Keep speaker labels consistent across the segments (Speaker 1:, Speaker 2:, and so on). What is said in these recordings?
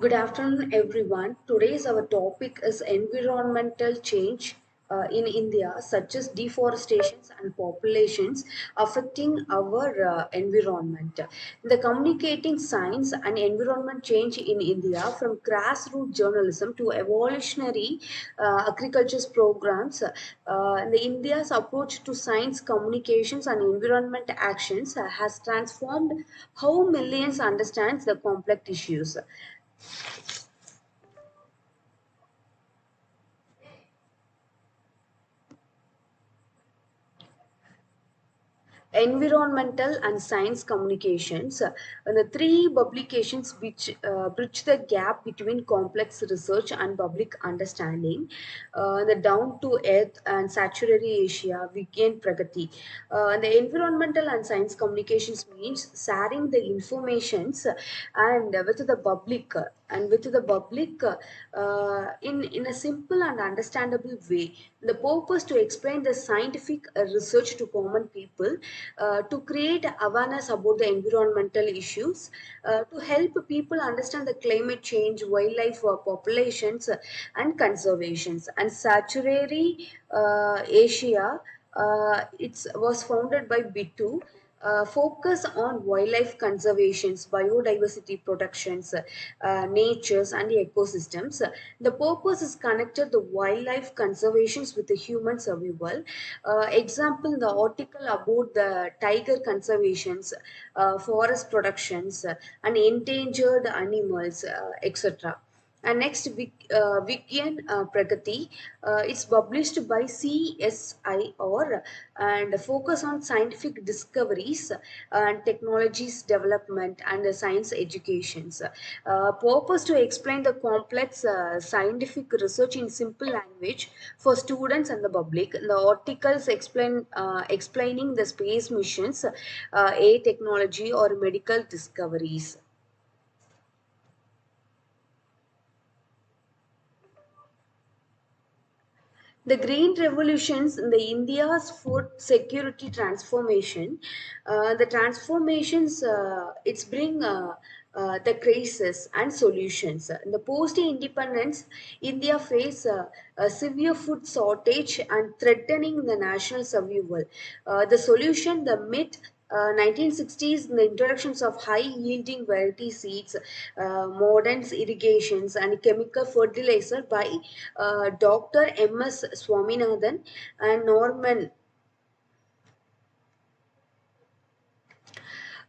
Speaker 1: Good afternoon, everyone. Today's our topic is environmental change in India, such as deforestation and populations affecting our environment. The communicating science and environment change in India, from grassroots journalism to evolutionary agriculture programs, the India's approach to science communications and environment actions has transformed how millions understand the complex issues. Environmental and science communications, and the three publications which bridge the gap between complex research and public understanding, the down to earth and saturary Asia, Vigyan Pragati. The environmental and science communications means sharing the informations and with the public in a simple and understandable way. The purpose to explain the scientific research to common people, to create awareness about the environmental issues, to help people understand the climate change, wildlife populations, and conservations. And Saturary Asia, it was founded by Bitu, focus on wildlife conservations, biodiversity protections, natures, and the ecosystems. The purpose is connected the wildlife conservations with the human survival. Example, the article about the tiger conservations, forest productions, and endangered animals, etc. And next, Vigyan Pragati, it's published by CSIR and focus on scientific discoveries and technologies development and science educations. Purpose to explain the complex scientific research in simple language for students and the public. The articles explaining the space missions, a technology or medical discoveries. The green revolutions in the India's food security transformation, the transformations it's bring the crisis and solutions. In the post-independence, India faced a severe food shortage and threatening the national survival. The solution, the myth 1960s, the introductions of high yielding variety seeds, modern irrigations, and chemical fertilizer by Dr. M.S. Swaminathan and Norman.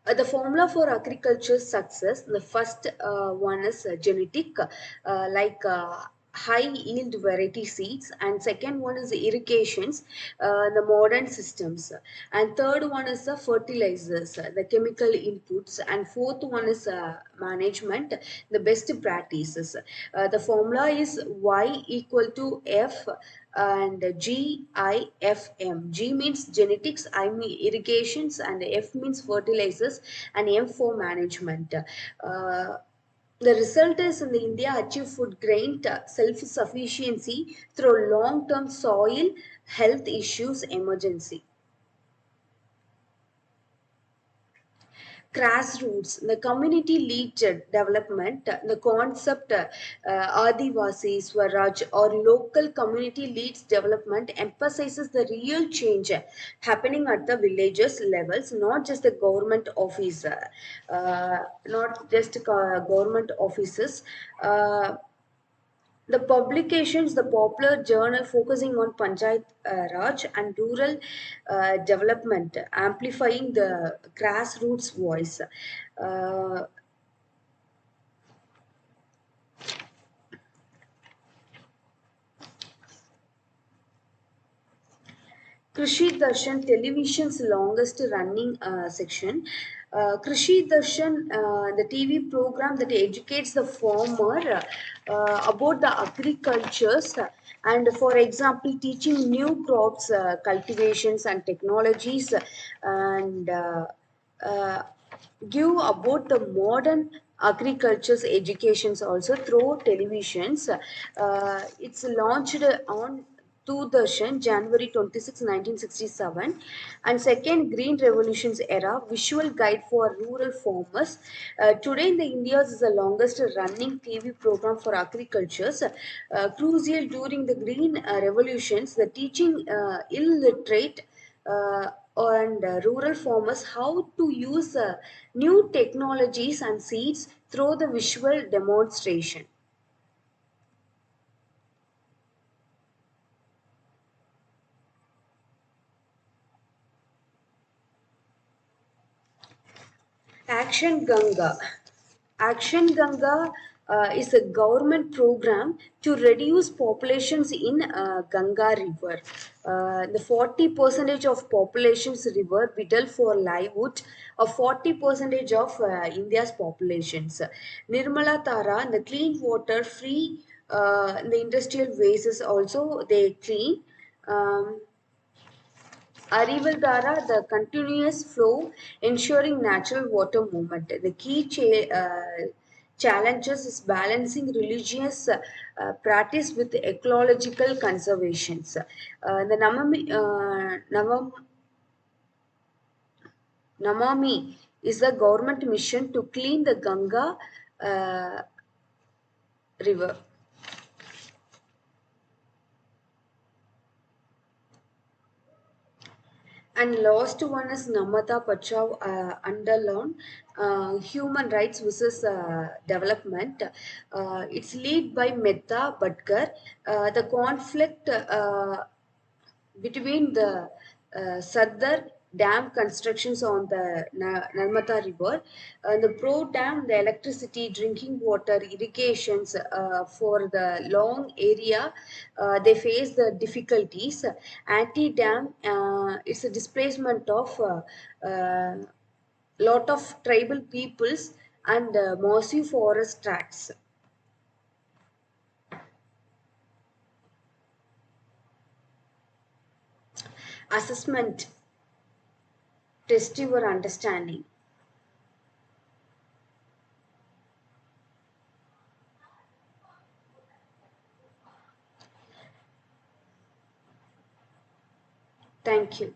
Speaker 1: The formula for agriculture success, the first one is genetic, high yield variety seeds, and second one is irrigations, the modern systems, and third one is the fertilizers, the chemical inputs, and fourth one is management, the best practices. The formula is Y equal to F and GIFM. G means genetics, I mean irrigations, and F means fertilizers, and M for management. The result is in the India achieve food grain self-sufficiency through long-term soil health issues emergency. Grassroots, the community lead development, the concept Adivasi Swaraj or local community leads development emphasizes the real change happening at the villages levels, not just the government office, not just government offices. The publications, the popular journal focusing on Panchayat Raj and rural development, amplifying the grassroots voice. Uh, Krishi Darshan, television's longest running section. Krishi Darshan, the TV program that educates the farmer about the agricultures and, for example, teaching new crops, cultivations, and technologies, and uh, give about the modern agriculture's educations also through televisions. It's launched on Doordarshan, January 26, 1967. And second, Green Revolutions era, visual guide for rural farmers. Today in the India is the longest running TV program for agricultures. Crucial during the Green Revolutions, the teaching illiterate and rural farmers how to use new technologies and seeds through the visual demonstration. Action Ganga. Action Ganga is a government program to reduce populations in Ganga River. The 40 percentage of population's river vital for livelihood, of 40 percentage of India's populations. Nirmala Tara, the clean water free, the industrial wastes also they clean. Um, Arrival Dara, the continuous flow, ensuring natural water movement. The key challenges is balancing religious practice with ecological conservations. The Namami is a government mission to clean the Ganga uh, river. And last one is Namata Pachav Andalon, Human Rights versus Development. It's led by Mehta Bhatkar. The conflict between the Sardar dam constructions on the Narmada River, the Pro dam, the electricity, drinking water, irrigations for the long area, they face the difficulties. Anti dam, it's a displacement of lot of tribal peoples and massive forest tracts. Assessment, test your understanding. Thank you.